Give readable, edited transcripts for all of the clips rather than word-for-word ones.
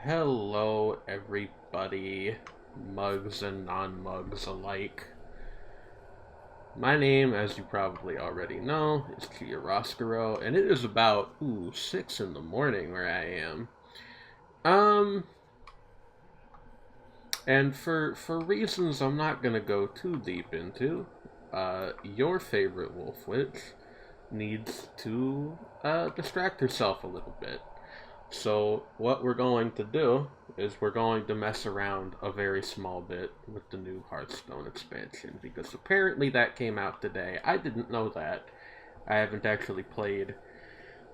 Hello, everybody, mugs and non-mugs alike. My name, as you probably already know, is Kiyoroscuro, and it is about, 6 in the morning where I am. Um, and for reasons I'm not gonna go too deep into, your favorite wolf witch needs to, distract herself a little bit. So what we're going to do is we're going to mess around a very small bit with the new Hearthstone expansion because apparently that came out today. I didn't know that. I haven't actually played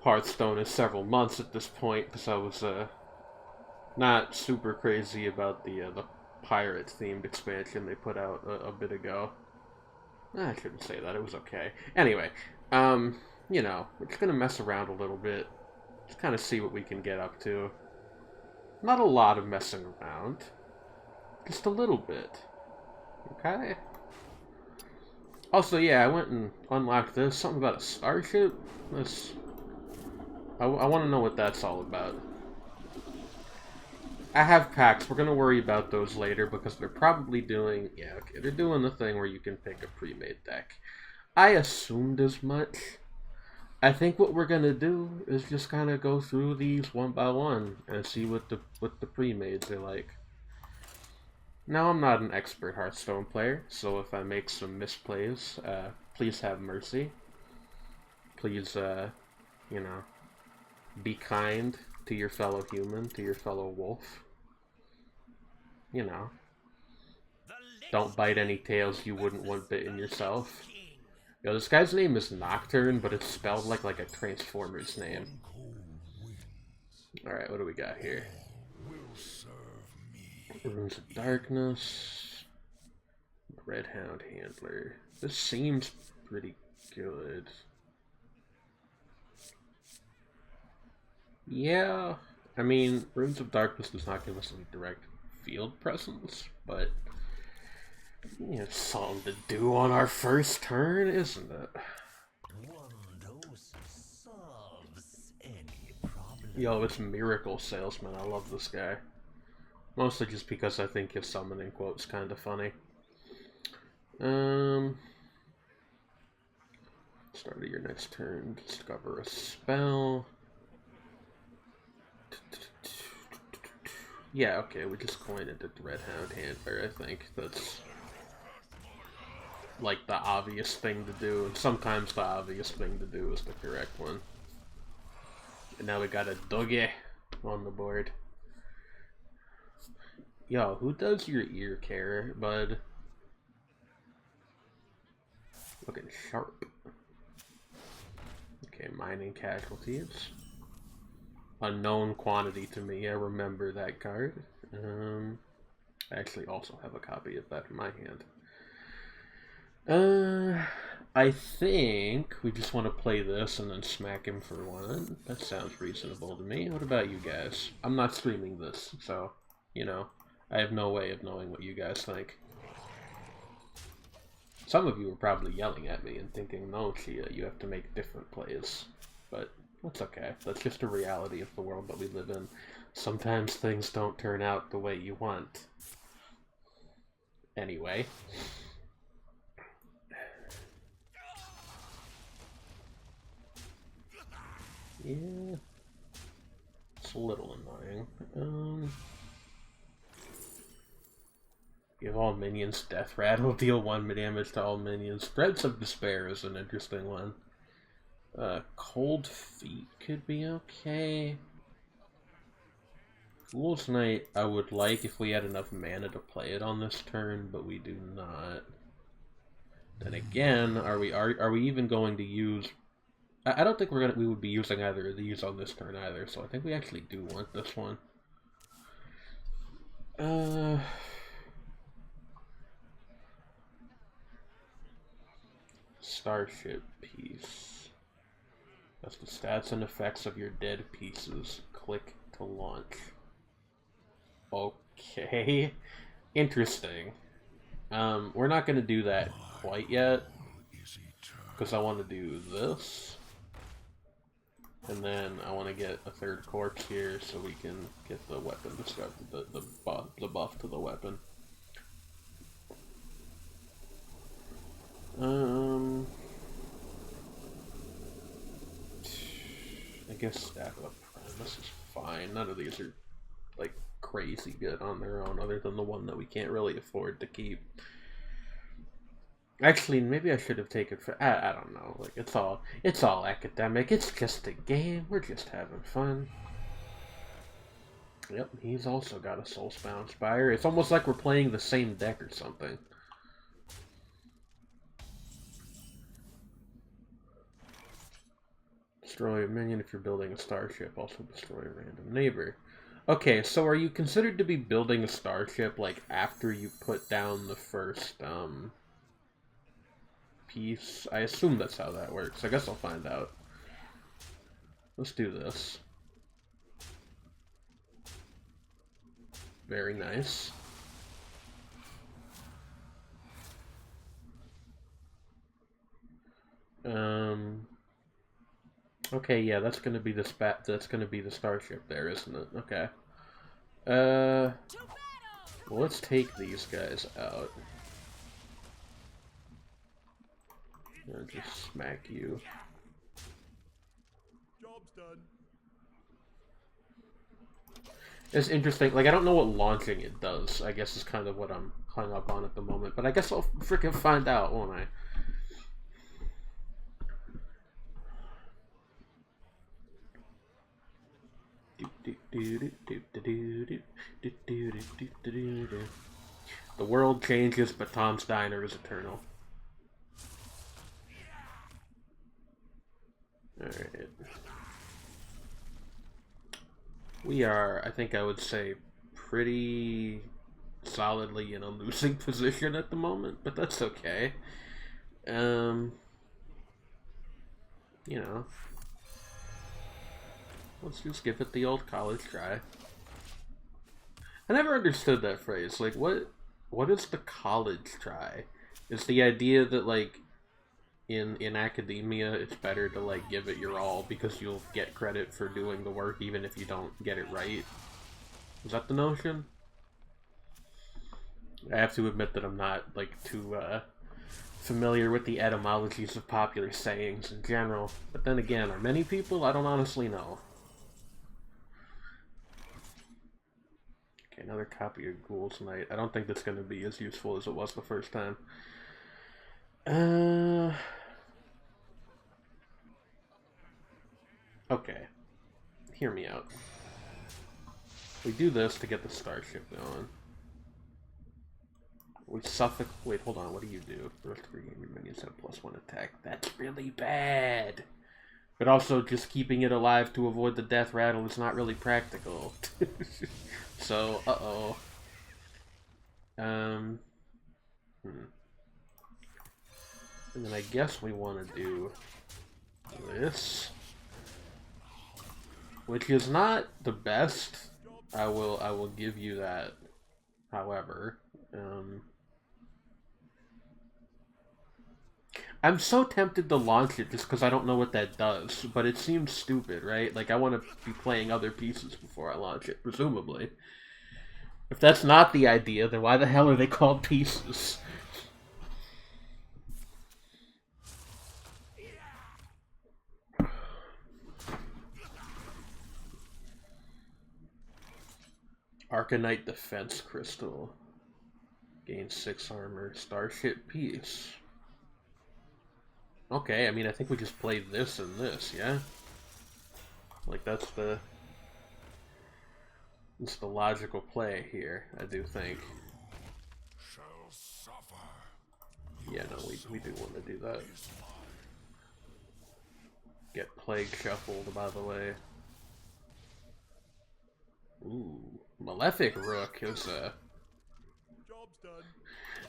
Hearthstone in several months at this point because I was not super crazy about the pirate themed expansion they put out a bit ago. I shouldn't say that. It was okay. Anyway, um, we're just gonna mess around a little bit, just kind of see what we can get up to. Not a lot of messing around. Just a little bit. Okay? Also, yeah, I went and unlocked this. Something about a starship? This... I want to know what that's all about. I have packs. We're going to worry about those later because they're probably doing... Yeah, okay. They're doing the thing where you can pick a pre-made deck. I assumed as much. I think what we're going to do is just kind of go through these one by one and see what the pre-mades are like. Now, I'm not an expert Hearthstone player, so if I make some misplays, please have mercy. Please, be kind to your fellow human, to your fellow wolf. You know, don't bite any tails you wouldn't want bitten yourself. Yo, this guy's name is Nocturne, but it's spelled like a Transformers name. Alright, what do we got here? Runes of Darkness. Red Hound Handler. This seems pretty good. Yeah, I mean, Runes of Darkness does not give us any direct field presence, but it's something to do on our first turn, isn't it? Yo, it's Miracle Salesman. I love this guy. Mostly just because I think his summoning quote's kind of funny. Start of your next turn. Discover a spell. Yeah, okay, we just coined it the Red Hound Handler, I think. That's like the obvious thing to do, and sometimes the obvious thing to do is the correct one. And now we got a Doge on the board. Yo, who does your ear care, bud? Looking sharp. Okay, mining casualties. Unknown quantity to me, I remember that card. I actually also have a copy of that in my hand. I think we just want to play this and then smack him for one. That sounds reasonable to me. What about you guys? I'm not streaming this, so, I have no way of knowing what you guys think. Some of you are probably yelling at me and thinking, no, Chia, you have to make different plays. But that's okay. That's just a reality of the world that we live in. Sometimes things don't turn out the way you want. Anyway. Yeah. It's a little annoying. Give all minions Death Rattle, deal 1 damage to all minions. Threads of Despair is an interesting one. Cold Feet could be okay. Fool's Night I would like if we had enough mana to play it on this turn, but we do not. Then again, are we even going to use... I don't think we would be using either of these on this turn either, so I think we actually do want this one. Starship piece. That's the stats and effects of your dead pieces. Click to launch. Okay. Interesting. We're not going to do that quite yet. Because I want to do this. And then I want to get a third corpse here so we can get the weapon discovered, the buff to the weapon. I guess Stack Up Primus is fine. None of these are like crazy good on their own, other than the one that we can't really afford to keep. Actually, maybe I should have taken. I don't know. Like it's all academic. It's just a game. We're just having fun. Yep, he's also got a Soulbound Spire. It's almost like we're playing the same deck or something. Destroy a minion if you're building a starship. Also destroy a random neighbor. Okay, so are you considered to be building a starship, like, after you put down the first, piece? I assume that's how that works. I guess I'll find out. Let's do this. Very nice. Okay, yeah, that's gonna be the starship there, isn't it? Okay. Well, let's take these guys out. I'll just smack you. Job's done. It's interesting. Like, I don't know what launching it does. I guess is kind of what I'm hung up on at the moment. But I guess I'll freaking find out, won't I? The world changes, but Tom's Diner is eternal. Alright. We are, I think I would say, pretty solidly in a losing position at the moment, but that's okay. You know, let's just give it the old college try. I never understood that phrase. Like, what is the college try? Is the idea that, like, in academia, it's better to, like, give it your all because you'll get credit for doing the work even if you don't get it right? Is that the notion? I have to admit that I'm not, like, too, familiar with the etymologies of popular sayings in general. But then again, are many people? I don't honestly know. Okay, another copy of Ghoul's Night. I don't think that's going to be as useful as it was the first time. Okay. Hear me out. We do this to get the starship going. We suffocate. Wait, hold on. What do you do? First 3 gaming minions have +1 attack. That's really bad. But also, just keeping it alive to avoid the death rattle is not really practical. So, uh-oh. And then I guess we want to do this, which is not the best. I will give you that. However, I'm so tempted to launch it just because I don't know what that does, but it seems stupid, right? Like, I want to be playing other pieces before I launch it, presumably. If that's not the idea, then why the hell are they called pieces? Arcanite Defense Crystal. Gains 6 armor. Starship Piece. Okay, I mean, I think we just play this and this, yeah? Like, that's the logical play here, I do think. Yeah, no, we do want to do that. Get Plague shuffled, by the way. Ooh, Malefic Rook is a... Job's done.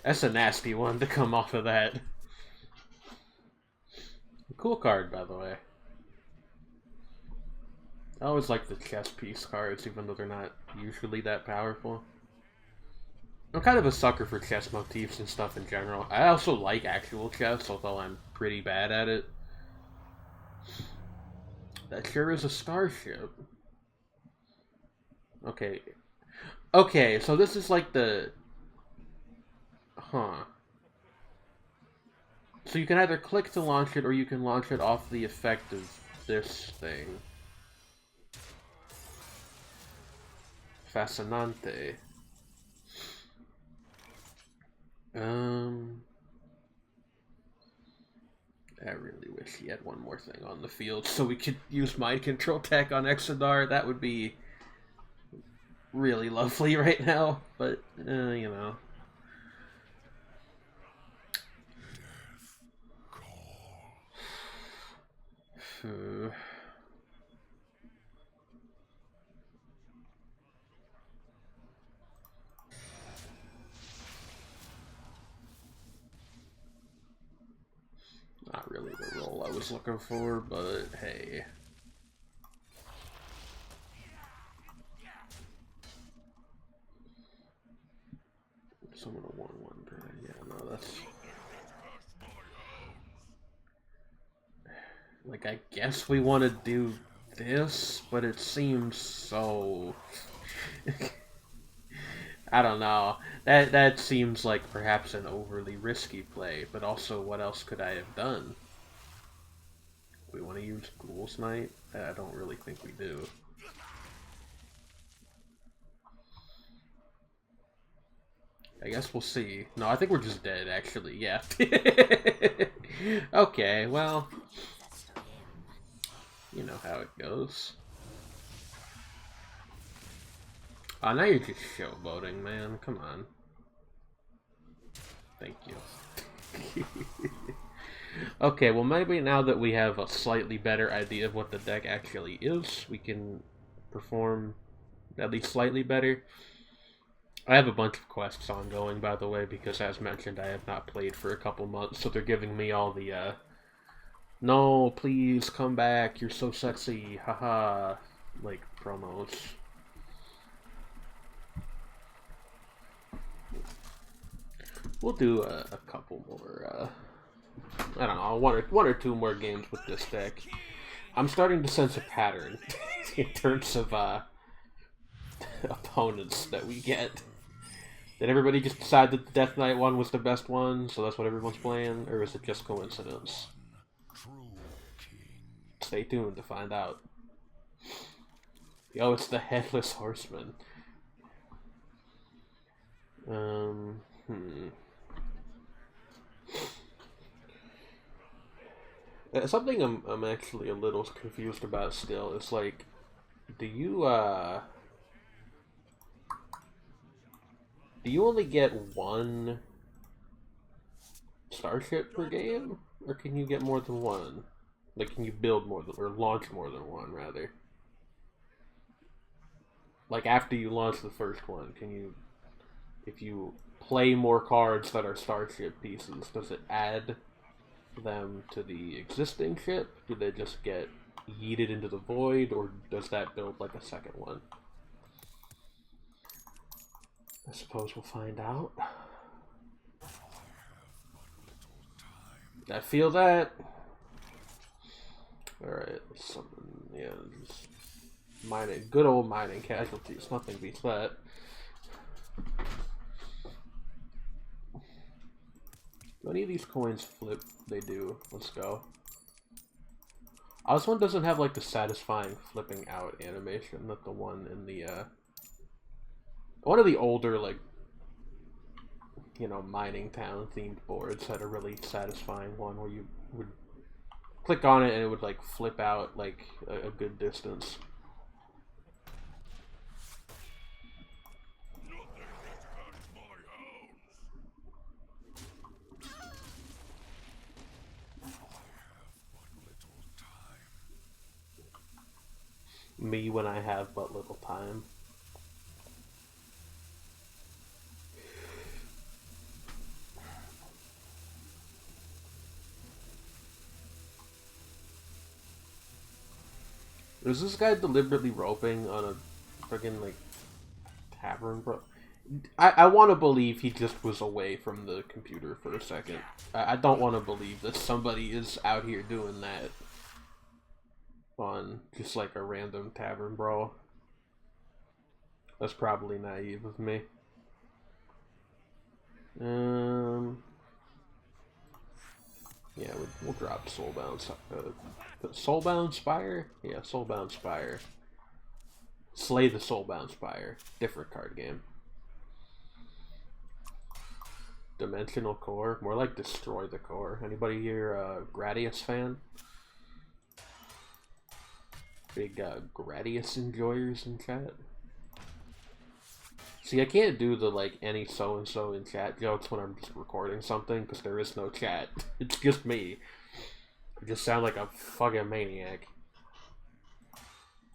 That's a nasty one to come off of that. Cool card, by the way. I always like the chess piece cards, even though they're not usually that powerful. I'm kind of a sucker for chess motifs and stuff in general. I also like actual chess, although I'm pretty bad at it. That sure is a starship. Okay. Okay, so this is like the... Huh. So you can either click to launch it, or you can launch it off the effect of this thing. Fascinante. I really wish he had one more thing on the field so we could use mind control tech on Exodar. That would be really lovely right now, but, you know. Not really the role I was looking for, but hey. Summon a 1/1 turn. Yeah, no, that's... Like, I guess we want to do this, but it seems so... I don't know. That seems like perhaps an overly risky play, but also what else could I have done? We want to use Ghoul's Knight? I don't really think we do. I guess we'll see. No, I think we're just dead, actually. Yeah. Okay, well... You know how it goes. Oh, now you're just showboating, man. Come on. Thank you. Okay, well maybe now that we have a slightly better idea of what the deck actually is, we can perform at least slightly better. I have a bunch of quests ongoing, by the way, because as mentioned, I have not played for a couple months, so they're giving me all the, no, please come back, you're so sexy, haha, like, promos. We'll do a couple more, I don't know, one or two more games with this deck. I'm starting to sense a pattern in terms of, opponents that we get. Did everybody just decide that the Death Knight one was the best one, so that's what everyone's playing, or is it just coincidence? Stay tuned to find out. Yo, it's the Headless Horseman. Something I'm actually a little confused about still is, like, do you only get one starship per game? Or can you get more than one? Like, can you build more than, or launch more than one, rather? Like, after you launch the first one, can you, if you play more cards that are starship pieces, does it add them to the existing ship? Do they just get yeeted into the void, or does that build, like, a second one? I suppose we'll find out. I feel that. Alright, something, yeah, just mining, good old mining casualties, nothing beats that. Do any of these coins flip? They do. Let's go. Oh, this one doesn't have, like, the satisfying flipping out animation that the one in the, one of the older, like, you know, mining town themed boards had a really satisfying one where you would click on it and it would, like, flip out, like, a good distance. Me when I have but little time. Is this guy deliberately roping on a friggin', like, tavern, bro? I want to believe he just was away from the computer for a second. I don't want to believe that somebody is out here doing that. on just like a random tavern brawl. That's probably naive of me. Yeah, we'll drop Soulbound. Soulbound Spire? Yeah, Soulbound Spire. Slay the Soulbound Spire. Different card game. Dimensional Core? More like Destroy the Core. Anybody here a Gradius fan? Big Gradius enjoyers in chat? See, I can't do the, like, any so-and-so in chat jokes when I'm just recording something, because there is no chat. It's just me. I just sound like a fucking maniac.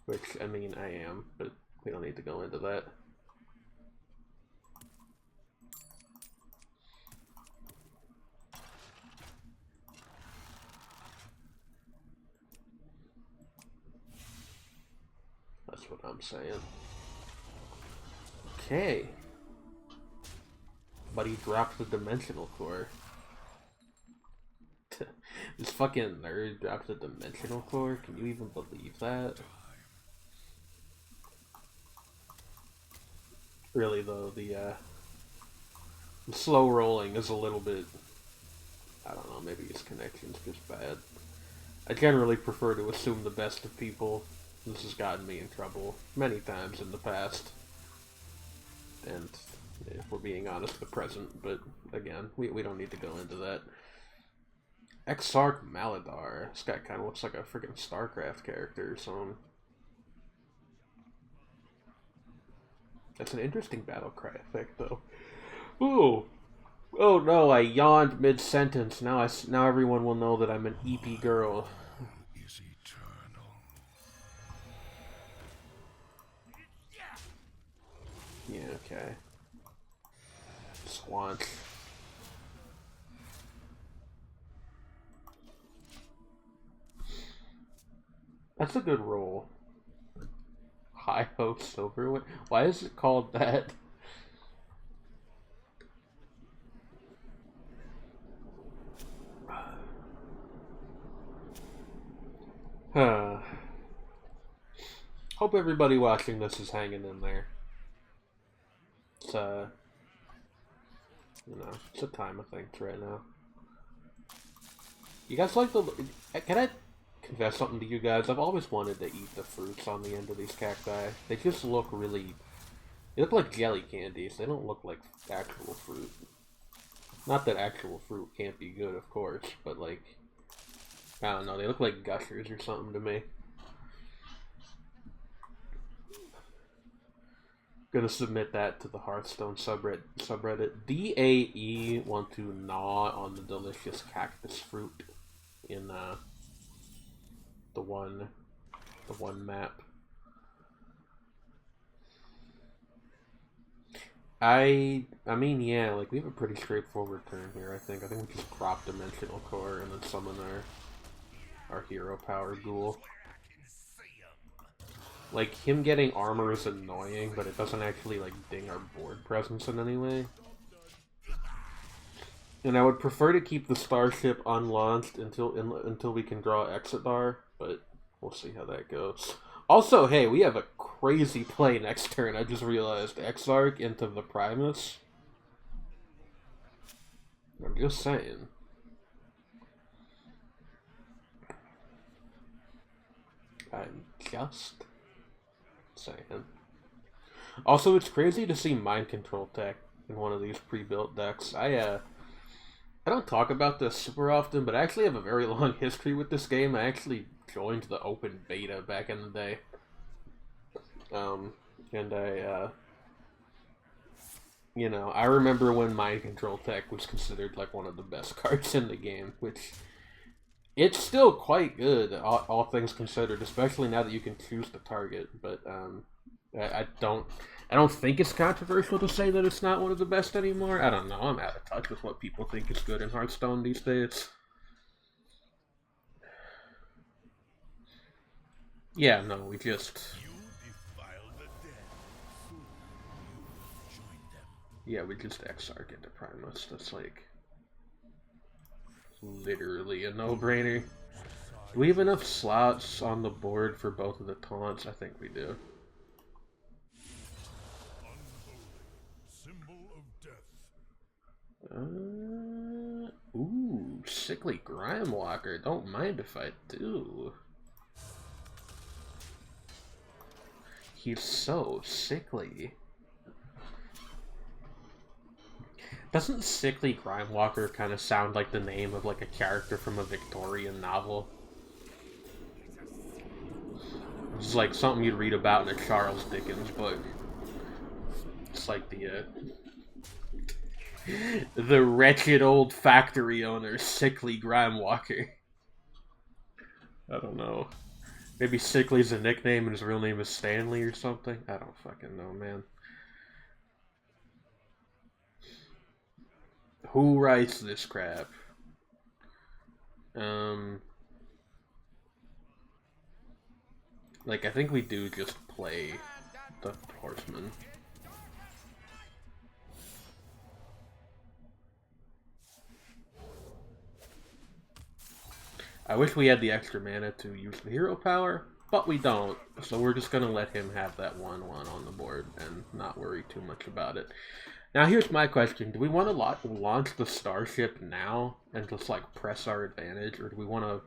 Which, I mean, I am, but we don't need to go into that. That's what I'm saying. Okay. But he dropped the Dimensional Core. This fucking nerd dropped the Dimensional Core? Can you even believe that? Really though, the slow rolling is a little bit, I don't know, maybe his connection's just bad. I generally prefer to assume the best of people. This has gotten me in trouble many times in the past. And if we're being honest, the present, but again, we don't need to go into that. Exarch Maladar. This guy kind of looks like a freaking StarCraft character or something. That's an interesting battle cry effect, though. Ooh! Oh no, I yawned mid-sentence. Now everyone will know that I'm an EP girl. Is eternal. Yeah, okay. Squanch. That's a good roll. Hi-Ho Silverwing? Why is it called that? Huh. Hope everybody watching this is hanging in there. It's, you know, it's a time of things right now. You guys like the... Can I confess something to you guys? I've always wanted to eat the fruits on the end of these cacti. They just look really... They look like jelly candies. They don't look like actual fruit. Not that actual fruit can't be good, of course, but like... I don't know, they look like gushers or something to me. Gonna submit that to the Hearthstone subreddit. DAE want to gnaw on the delicious cactus fruit in the one map. I mean, yeah, like we have a pretty straightforward turn here. I think we just crop Dimensional Core and then summon our hero power ghoul. Like, him getting armor is annoying, but it doesn't actually, like, ding our board presence in any way. And I would prefer to keep the starship unlaunched until we can draw Exodar, but we'll see how that goes. Also, hey, we have a crazy play next turn, I just realized. Exarch into the Primus. I'm just saying. I'm just... saying. Also, it's crazy to see mind control tech in one of these pre-built decks. I don't talk about this super often, but I actually have a very long history with this game. I actually joined the open beta back in the day. And you know, I remember when mind control tech was considered like one of the best cards in the game, which it's still quite good, all things considered, especially now that you can choose the target. But I don't think it's controversial to say that it's not one of the best anymore. I don't know. I'm out of touch with what people think is good in Hearthstone these days. Yeah, no, we just... Yeah, we just Exarch into Primus. That's like... literally a no-brainer. Do we have enough slots on the board for both of the taunts? I think we do. Symbol of death. Ooh, Sickly Grimewalker. Don't mind if I do. He's so sickly. Doesn't Sickly Grimewalker kind of sound like the name of like a character from a Victorian novel? It's like something you'd read about in a Charles Dickens book. It's like the wretched old factory owner, Sickly Grimewalker. I don't know. Maybe Sickly's a nickname and his real name is Stanley or something? I don't fucking know, man. Who writes this crap? Like, I think we do just play the Horseman. I wish we had the extra mana to use the hero power, but we don't, so we're just gonna let him have that 1/1 on the board and not worry too much about it. Now here's my question, do we want to launch the Starship now and just like press our advantage, or do we want to,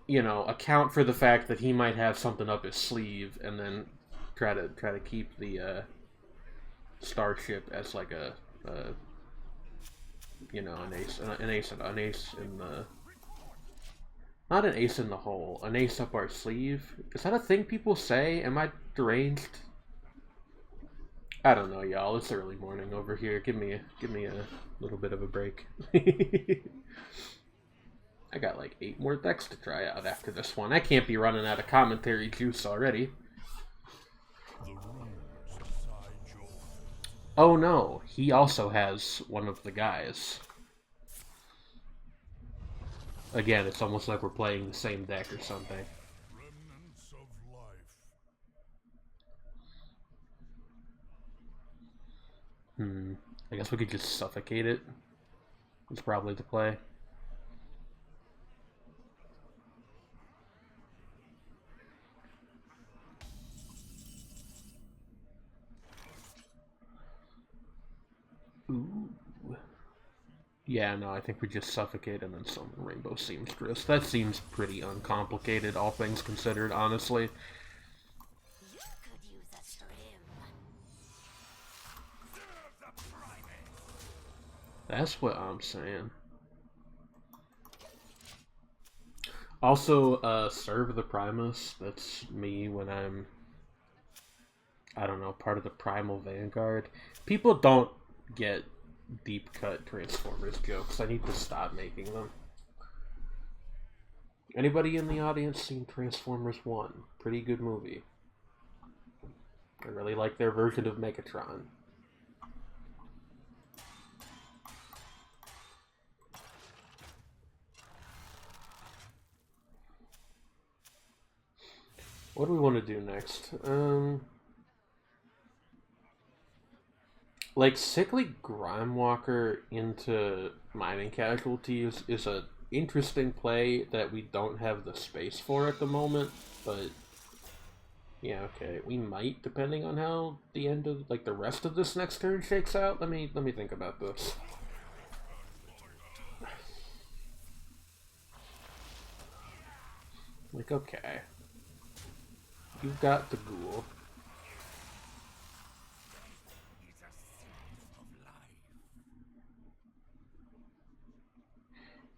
you know, account for the fact that he might have something up his sleeve and then try to keep the Starship as like a you know, an ace in the, not an ace in the hole, an ace up our sleeve. Is that a thing people say? Am I deranged? I don't know, y'all. It's early morning over here. Give me a little bit of a break. I got like 8 more decks to try out after this one. I can't be running out of commentary juice already. Oh no, he also has one of the guys. Again, it's almost like we're playing the same deck or something. Remnants of life. I guess we could just suffocate it. It's probably the play. Ooh. Yeah, no, I think we just suffocate and then summon Rainbow Seamstress. That seems pretty uncomplicated, all things considered, honestly. That's what I'm saying. Also, Serve the Primus. That's me when I'm, I don't know, part of the Primal Vanguard. People don't get deep cut Transformers jokes. I need to stop making them. Anybody in the audience seen Transformers 1? Pretty good movie. I really like their version of Megatron. What do we want to do next? Like, Sickly Grimewalker into Mining Casualties is a interesting play that we don't have the space for at the moment, but yeah, okay, we might, depending on how the end of, like, the rest of this next turn shakes out. Let me think about this. Like, okay, you've got the Ghoul.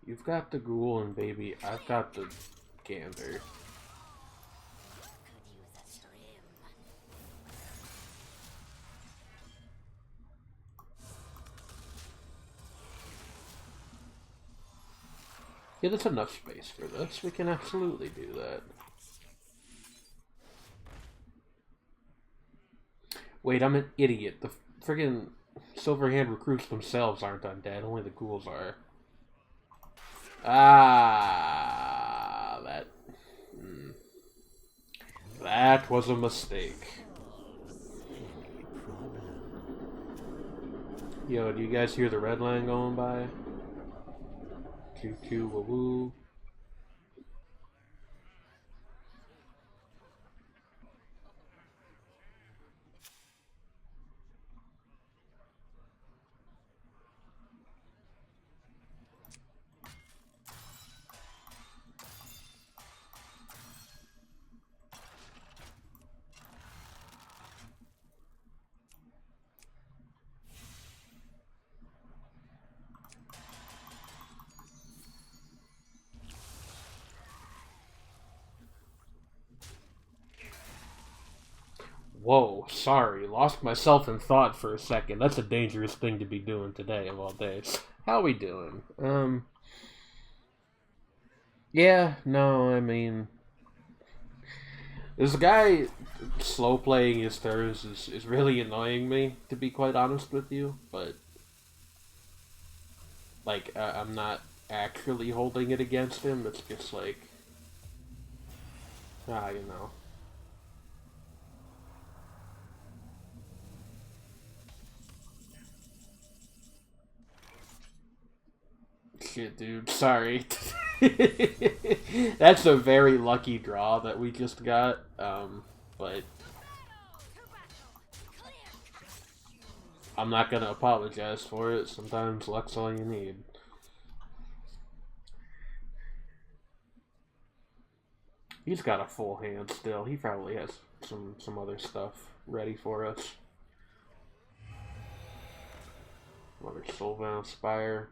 You've got the Ghoul, and baby, I've got the Gander. Yeah, there's enough space for this. We can absolutely do that. Wait, I'm an idiot. The friggin' Silverhand recruits themselves aren't undead. Only the ghouls are. Ah, that was a mistake. Yo, do you guys hear the red line going by? Choo choo woo woo. Whoa, sorry, lost myself in thought for a second. That's a dangerous thing to be doing today of all days. How we doing? Yeah, no, I mean, this guy slow playing his turns is really annoying me, to be quite honest with you, but, like, I'm not actually holding it against him, it's just like, you know. Shit, dude, sorry. That's a very lucky draw that we just got, but I'm not gonna apologize for it. Sometimes luck's all you need. He's got a full hand still. He probably has some other stuff ready for us. Another Soulbound Spire.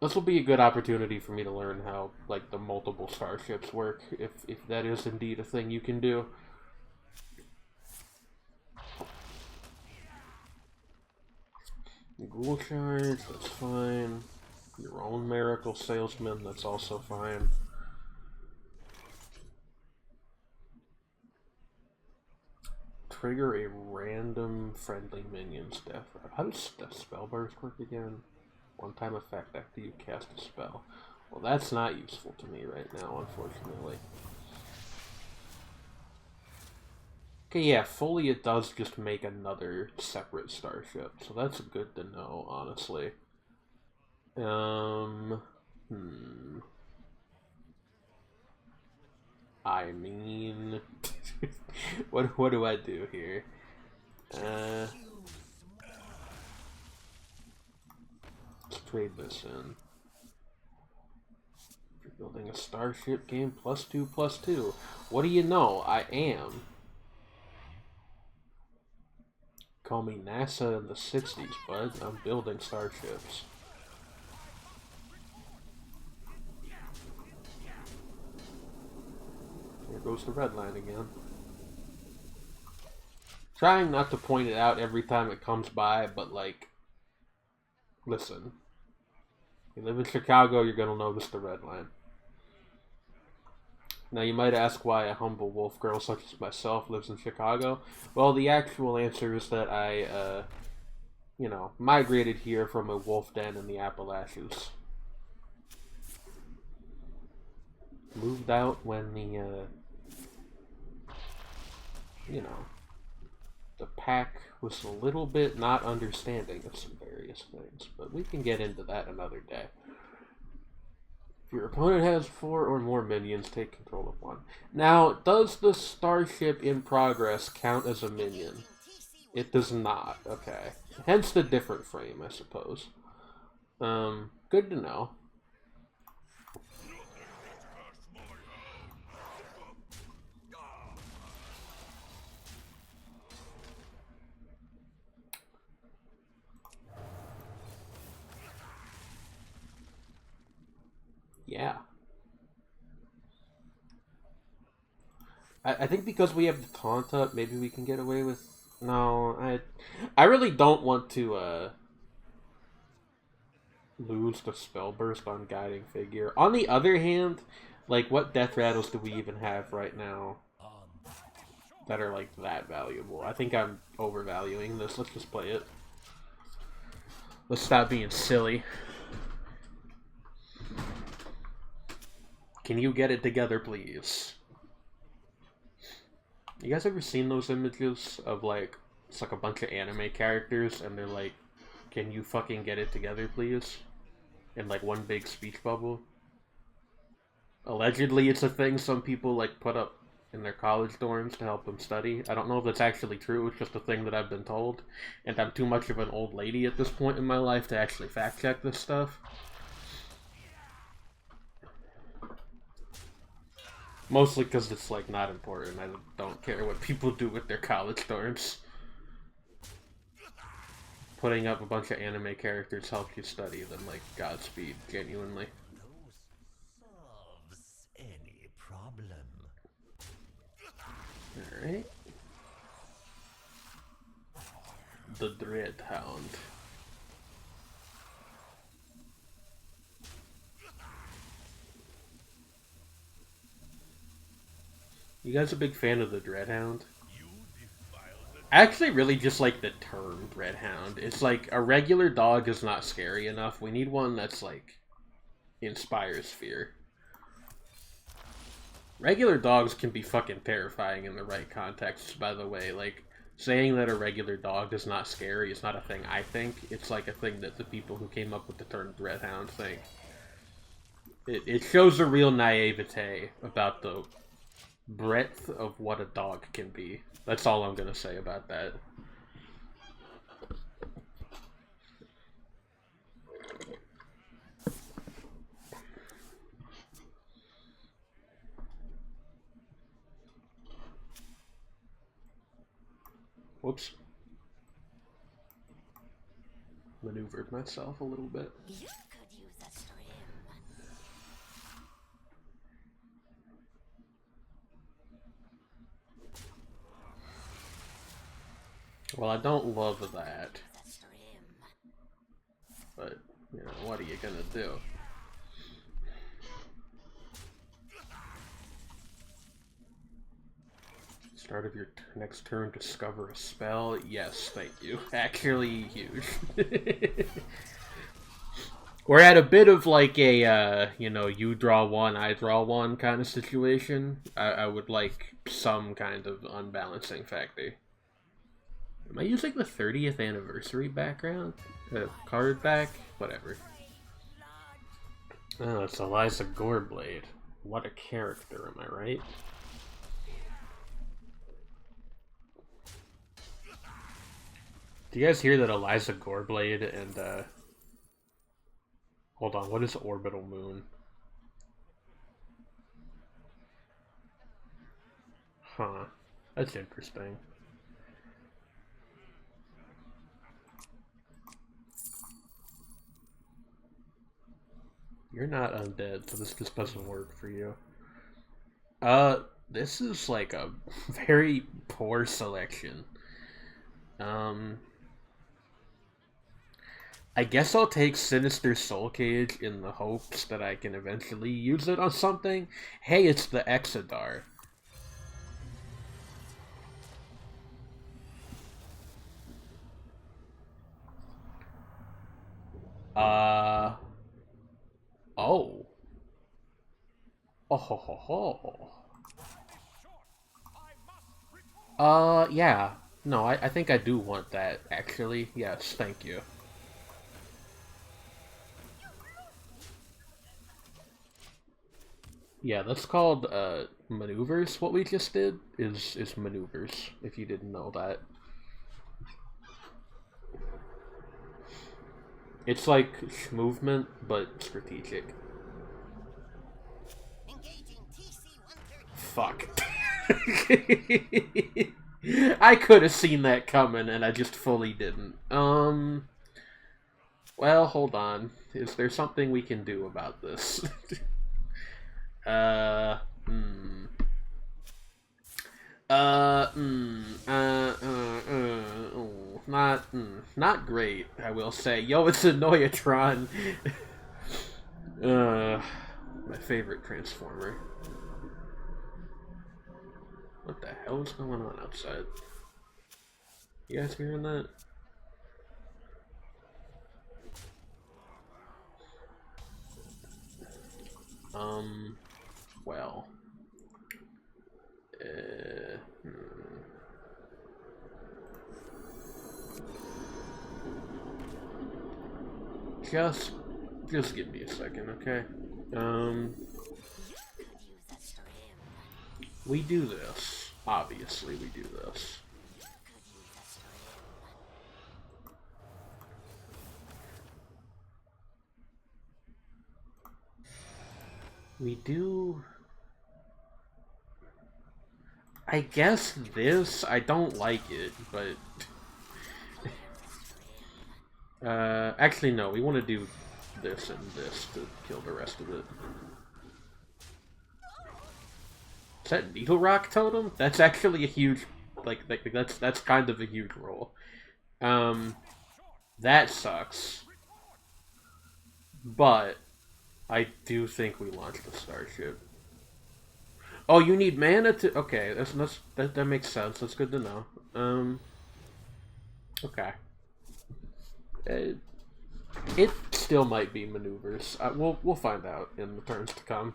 This will be a good opportunity for me to learn how, like, the multiple starships work, if that is indeed a thing you can do. Ghoul Charge, that's fine. Your own Miracle Salesman, that's also fine. Trigger a random friendly minion's death. How does Death Spell Burst work again? One-time effect after you cast a spell. Well, that's not useful to me right now, unfortunately. Okay, yeah, fully it does just make another separate starship, so that's good to know, honestly. I mean, what do I do here? Let's trade this in. If you're building a starship game, +2/+2. What do you know? I am. Call me NASA in the 60s, bud. I'm building starships. There goes the red line again. Trying not to point it out every time it comes by, but, like, listen. You live in Chicago, you're gonna notice the red line. Now, you might ask why a humble wolf girl such as myself lives in Chicago. Well, the actual answer is that I, you know, migrated here from a wolf den in the Appalachians. Moved out when the, you know, the pack was a little bit not understanding of some various things, but we can get into that another day. If your opponent has 4 or more minions, take control of one. Now, does the starship in progress count as a minion? It does not, okay. Hence the different frame, I suppose. Good to know. Yeah. I think because we have the taunt up, maybe we can get away with... No, I really don't want to, lose the spell burst on Guiding Figure. On the other hand, like, what death rattles do we even have right now that are, like, that valuable? I think I'm overvaluing this. Let's just play it. Let's stop being silly. Can you get it together, please? You guys ever seen those images of, like, it's like a bunch of anime characters, and they're like, can you fucking get it together, please? In, like, one big speech bubble? Allegedly, it's a thing some people, like, put up in their college dorms to help them study. I don't know if that's actually true, it's just a thing that I've been told. And I'm too much of an old lady at this point in my life to actually fact-check this stuff. Mostly because it's, like, not important. I don't care what people do with their college dorms. Putting up a bunch of anime characters helps you study, then, like, Godspeed, genuinely. Solves any problem. Alright. The Dreadhound. You guys a big fan of the Dreadhound? I actually really just like the term Dreadhound. It's like a regular dog is not scary enough. We need one that's like inspires fear. Regular dogs can be fucking terrifying in the right context, by the way. Like, saying that a regular dog is not scary is not a thing I think. It's like a thing that the people who came up with the term Dreadhound think. It shows a real naivete about the breadth of what a dog can be. That's all I'm gonna say about that. Whoops. Maneuvered myself a little bit. You could use a stream. Well, I don't love that. But, you know, what are you gonna do? Start of your next turn, discover a spell. Yes, thank you. Actually, huge. We're at a bit of like a, you know, you draw one, I draw one kind of situation. I would like some kind of unbalancing factor. Am I using the 30th anniversary background? Card back? Whatever. Oh, it's Eliza Goreblade. What a character, am I right? Do you guys hear that Eliza Goreblade and, hold on, what is Orbital Moon? Huh. That's interesting. You're not undead, so this just doesn't work for you. This is like a very poor selection. I guess I'll take Sinister Soul Cage in the hopes that I can eventually use it on something. Hey, it's the Exodar. Oh. Oh ho ho ho. Yeah. No, I think I do want that, actually. Yes, thank you. Yeah, that's called, maneuvers. What we just did is maneuvers, if you didn't know that. It's like movement, but strategic. Fuck. I could have seen that coming, and I just fully didn't. Well, hold on. Is there something we can do about this? Not great, I will say. Yo, it's a Noyatron. My favorite Transformer. What the hell is going on outside? You guys hearing that? Well. Just give me a second, okay? We do this. Obviously, we do this. We do... I guess this, I don't like it, but... actually no, we want to do this and this to kill the rest of it. Is that Needle Rock Totem? That's actually a huge, that's kind of a huge roll. That sucks. But I do think we launched the starship. Oh, you need mana to... Okay, that makes sense. That's good to know. Okay. It still might be maneuvers. We'll find out in the turns to come.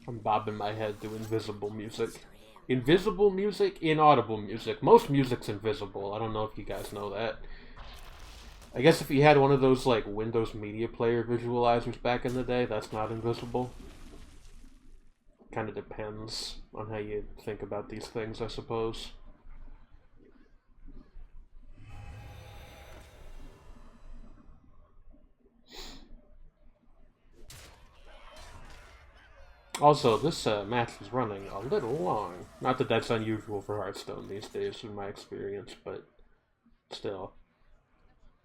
I'm bobbing my head to invisible music. Invisible music, inaudible music. Most music's invisible. I don't know if you guys know that. I guess if you had one of those, like, Windows Media Player visualizers back in the day, that's not invisible. Kind of depends on how you think about these things, I suppose. Also, this match is running a little long. Not that that's unusual for Hearthstone these days, in my experience, but still.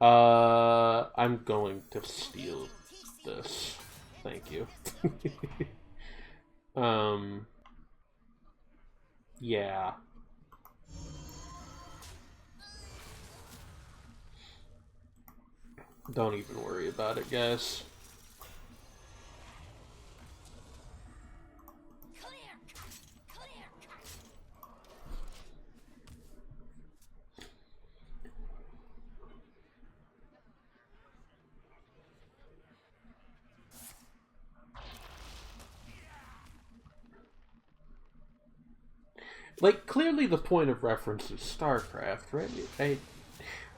I'm going to steal this. Thank you. Yeah. Don't even worry about it, guys. Like, clearly the point of reference is StarCraft, right?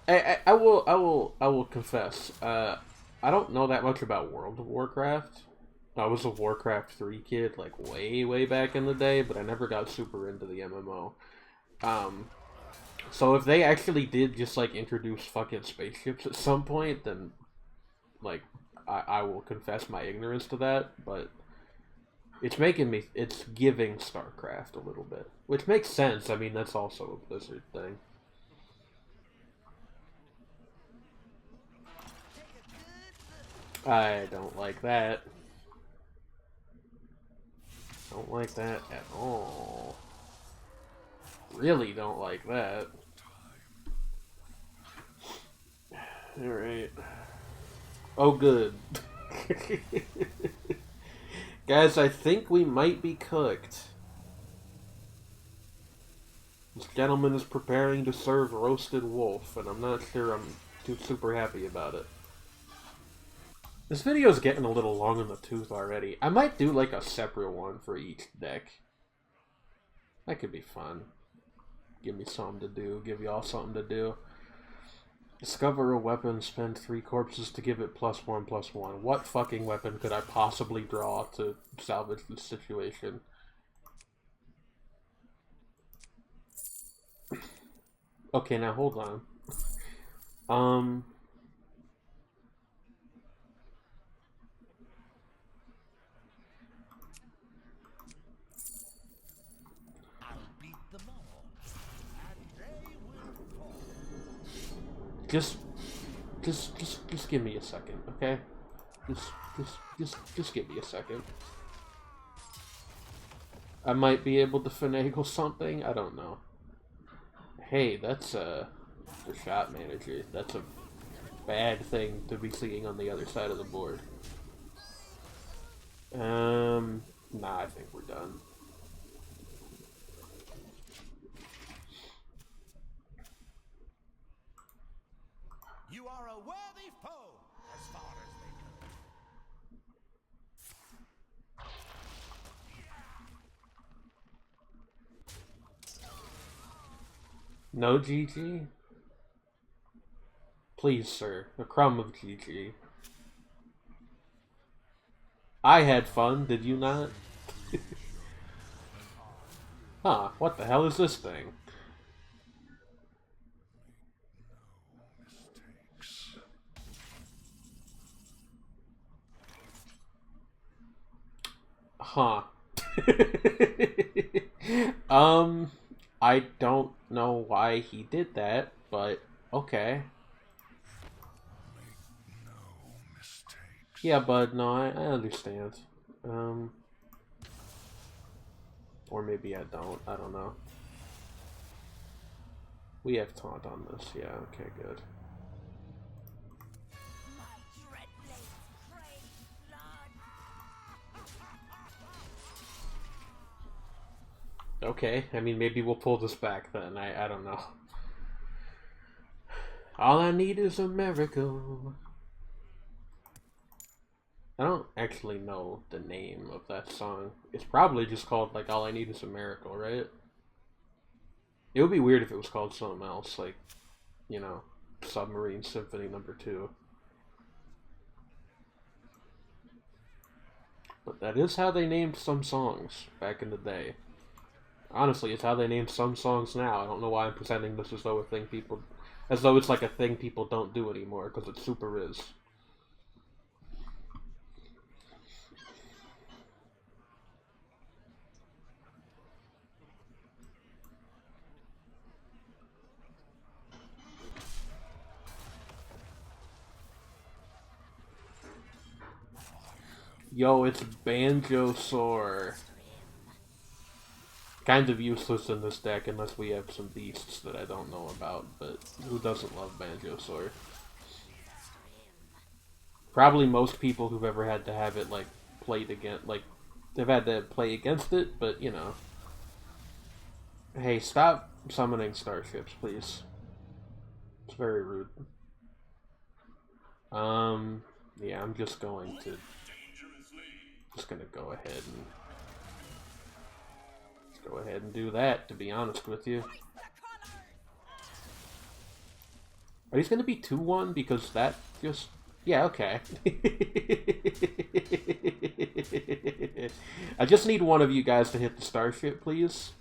I will confess. I don't know that much about World of Warcraft. I was a Warcraft 3 kid, like, way back in the day, but I never got super into the MMO. So if they actually did just, like, introduce fucking spaceships at some point, then, like, I will confess my ignorance to that, but it's giving StarCraft a little bit. Which makes sense, I mean, that's also a Blizzard thing. I don't like that. Don't like that at all. Really don't like that. Alright. Oh, good. Guys, I think we might be cooked. This gentleman is preparing to serve roasted wolf, and I'm not sure I'm too super happy about it. This video's getting a little long in the tooth already. I might do like a separate one for each deck. That could be fun. Give me something to do. Give y'all something to do. Discover a weapon, spend 3 corpses to give it +1/+1. What fucking weapon could I possibly draw to salvage this situation? Okay, now hold on. Just give me a second, okay? Just give me a second. I might be able to finagle something. I don't know. Hey, that's the shot manager. That's a bad thing to be seeing on the other side of the board. Nah, I think we're done. You are a worthy foe, as far as they go. No GG? Please, sir. A crumb of GG. I had fun, did you not? Huh, what the hell is this thing? Huh. I don't know why he did that, but okay. Yeah, bud, no, I understand. Or maybe I don't know. We have taunt on this, yeah, okay, good. My dread blades crave blood. Okay, I mean, maybe we'll pull this back then, I don't know. All I need is a miracle. I don't actually know the name of that song. It's probably just called, like, All I Need Is a Miracle, right? It would be weird if it was called something else, like, you know, Submarine Symphony No. 2. But that is how they named some songs back in the day. Honestly, it's how they name some songs now. I don't know why I'm presenting this as though it's like a thing people don't do anymore, because it super is. Yo, it's Banjosaur. Kind of useless in this deck unless we have some beasts that I don't know about, but who doesn't love Banjosaur? Probably most people who've ever had to have it, like, played against, like, they've had to play against it, but, you know. Hey, stop summoning starships, please. It's very rude. Yeah, I'm just going to... Just gonna go ahead and do that, to be honest with you. Are these gonna be 2-1? Because that just... Yeah, okay. I just need one of you guys to hit the starship, please.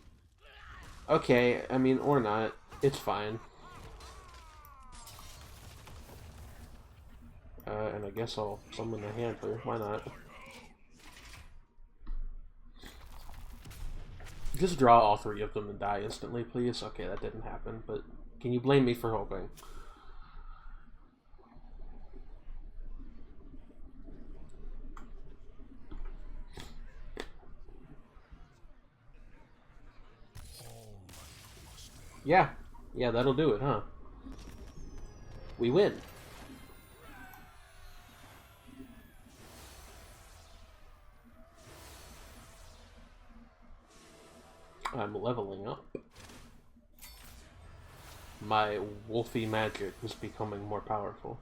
Okay, I mean, or not. It's fine. And I guess I'll summon the handler. Why not? Just draw all 3 of them and die instantly, please. Okay, that didn't happen, but can you blame me for hoping? Yeah, that'll do it, huh? We win. I'm leveling up. My wolfy magic is becoming more powerful.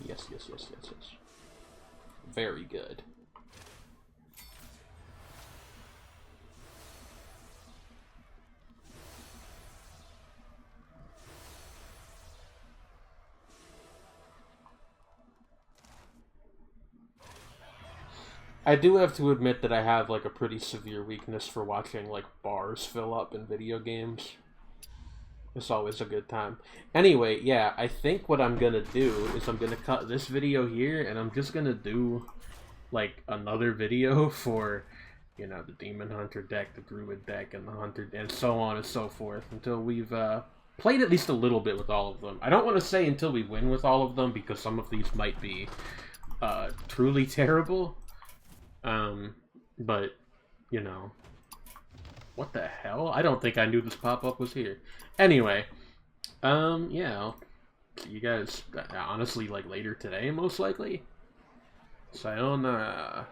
Yes. Very good. I do have to admit that I have, like, a pretty severe weakness for watching, like, bars fill up in video games. It's always a good time. Anyway, yeah, I think what I'm gonna do is I'm gonna cut this video here, and I'm just gonna do, like, another video for, you know, the Demon Hunter deck, the Druid deck, and the Hunter, and so on and so forth, until we've, played at least a little bit with all of them. I don't want to say until we win with all of them, because some of these might be, truly terrible. But, you know, what the hell? I don't think I knew this pop-up was here. Anyway, yeah, I'll see you guys, honestly, like, later today, most likely. Sayonara.